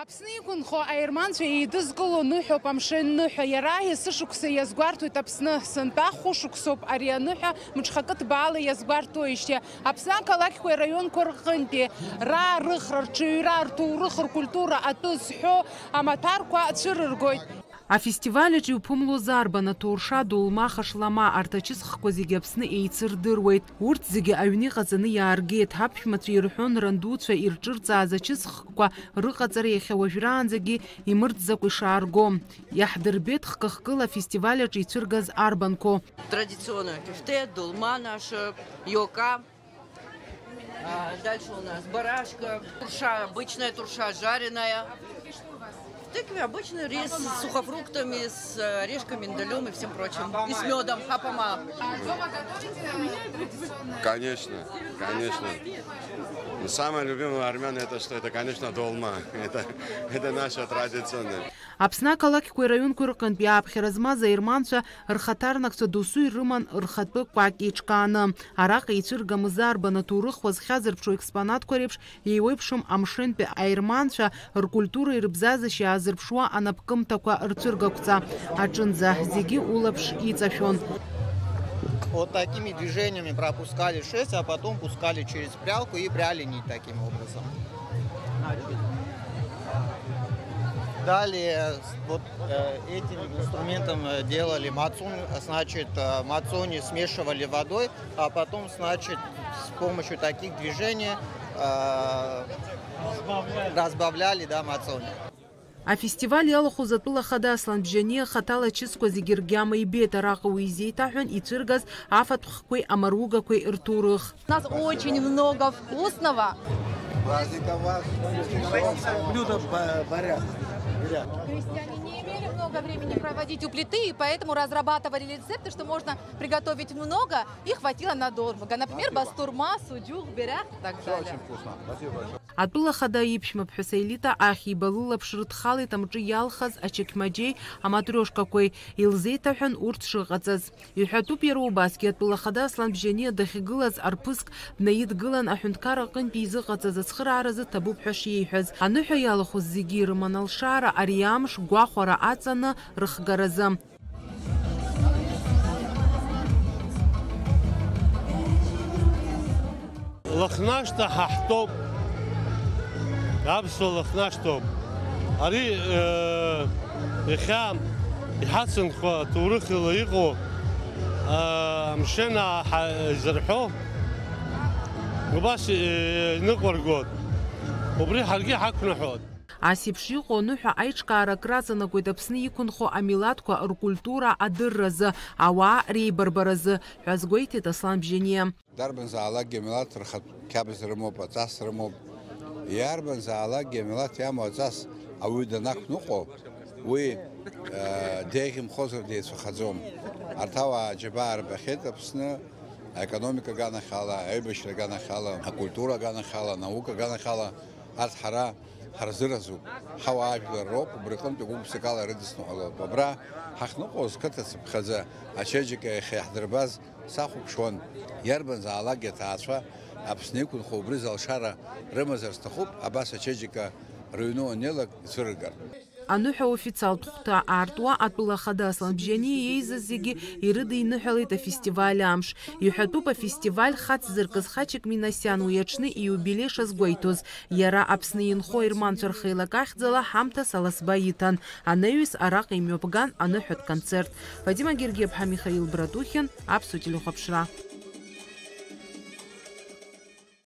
Аԥсны иқәынхо аерманцәа еидызкыло ныҳәоуп амшын ныҳәа. Иара есышықәса иазгәарҭоит Аԥсны. Сынтәа хәышықәсоуп ари аныҳәа мыҿхакы-ҭбаала иазгәарҭоижьҭеи. Аԥсны ақалақьқәа араионқәа рҟынтәи раарыхра, рҽыҩра, рҭоурых, ркультура атәы зҳәо амаҭәарқәа цәырыргоит. Афестиваль иуԥымло зарбан аҭоурша дулма хашлама арҭ ачысхқәа зегьы Аԥсны еицырдыруеит. Урҭ зегьы аҩны иҟаҵаны иааргеит. Ҳаԥшәмацәа ирҳәон рандуцәа ирҿырҵааз ачысхқәа рыҟаҵара иахьа уажәраанӡагьы имырӡакәа ишаарго. Иаҳдырбеит хкы-хкыла афестиваль ицәыргаз арбанқәа. Традиционная кюфте, дулма наша, йока. Дальше у нас барашка, турша, обычная турша, жареная. Тыкве обычный рис с сухофруктами, с орешками, миндалем и всем прочим. И с медом, хапама. Конечно, конечно. Но самое любимое армян это, конечно, долма. Это наша традиционная. Аԥсны ақалақьқәа араионқәа рҟынтәи ааԥхьара змаз аерманцәа рхаҭарнакцәа досу ирыман рхатәы кәак еиҿкааны. Араҟа ицәыргамыз арбан аҭоурых уазхьа зырԥшуа експонатқәа реиԥш еиуеиԥшым амшынтәи аерманцәа ркультура ирыбзазашьа иаазырԥшуа анапкымҭақәа рцәыргақәҵа. Аҿынӡа зегьы улаԥш иҵашәон. Вот такими движениями пропускали шерсть, а потом пускали через прялку и пряли нить таким образом. Далее вот этим инструментом делали мацун, значит, мацуни смешивали водой, а потом, значит, с помощью таких движений разбавляли, да, мацуни. Афестиваль иалахәыз атәыла хада Аслан Бжьани ахаҭала ачысқәа зегьы ргьама ибеит. Араҟа уи изеиҭаҳәан ицәыргаз афатәхқәеи амаругақәеи рҭоурых. У нас очень много вкусного. Блюдо порядок. Крестьяне не имели много времени проводить у плиты, и поэтому разрабатывали рецепты, что можно приготовить много и хватило надолго. Например, бастурма, судюк, берях и так далее. Очень вкусно. Спасибо большое. Атәыла хада иԥшәмаԥҳәыс Елита Ахиба лылаԥш рыдхалеит амҿы иалхаз ачықьмаџьеи аматрёшкақәеи. Илзеиҭаҳәан урҭ шыҟаҵаз. Иҳәатәуп иара убасгьы атәыла хада Аслан Бжьани дахьгылаз арԥыск днаидгылан аҳәынҭқар аҟынтәи изыҟаҵаз ацхырааразы ҭабуп ҳәа шиеиҳәаз. Аныҳәа иалахәыз зегьы ирыман алшара ари амш гәахәара аҵаны рыхгаразы. Лыхнашта ҳаҳтәоуп. Аԥсуа лыхнашҭоуп. Ари иахьа иҳацынхо аҭоурыхила иҟоу амшын изырҳәо убас иныҟәыргоит. Убри ҳаргьы ҳақәнаҳәоит. Асеиԥш иҟоу аныҳәа аиҿкаара краҵанакуеит Аԥсны иқәынхо амилаҭқәа ркультура адырразы, ауаа реибарбаразы ҳәа азгәеиҭеит Аслан Бжьани. Дарбанзаалакгьы амилаҭ рхатә қьабз рымоуп, аҵас рымоуп. Иарбанзаалакгьы амилаҭ иамоу аҵас ауаҩы данақәныҟәо, уи деиӷьымхозар деицәахаӡом. Арҭ ауаа џьабаа рбахьеит Аԥсны аекономика аганахьала, аибашьра аганахьала, акультура аганахьала, анаука аганахьала. Арҭ ҳара ҳарзыразуп. Ҳауаажәлар роуп, убри аҟынтәи гәык-ԥсыкала ирыдысныҳәалоуп. Абра ҳахьныҟәоз қыҭа цыԥхьаӡа ачеиџьыка иахьа иаҳдырбаз сахәаԥшуан. Иарбанзаалакгьы аҭаацәа Аԥсны иқәынхо убри залшара рымазар сҭахуп, абас ачеиџьыка рыҩны анеилак ицәырыргар. Аныҳәа официалтә хәҭа аартуа атәыла хада Аслан Бжьани иеизаз зегьы ирыдиныҳәалеит афестиваль амш. Иҳәатәуп афестиваль хаҵ зыркыз Хачик Минасиан уи аҽны ииубилеи шазгәеиҭоз. Иара Аԥсны инхо аерманцәа рхеилак ахьӡала ҳамҭас аласба иҭан. Анаҩс араҟа имҩаԥган аныҳәатә концерт. Вадим Агергиев-ҳа, Михаил Братухин, Аԥсуа телехәаԥшра.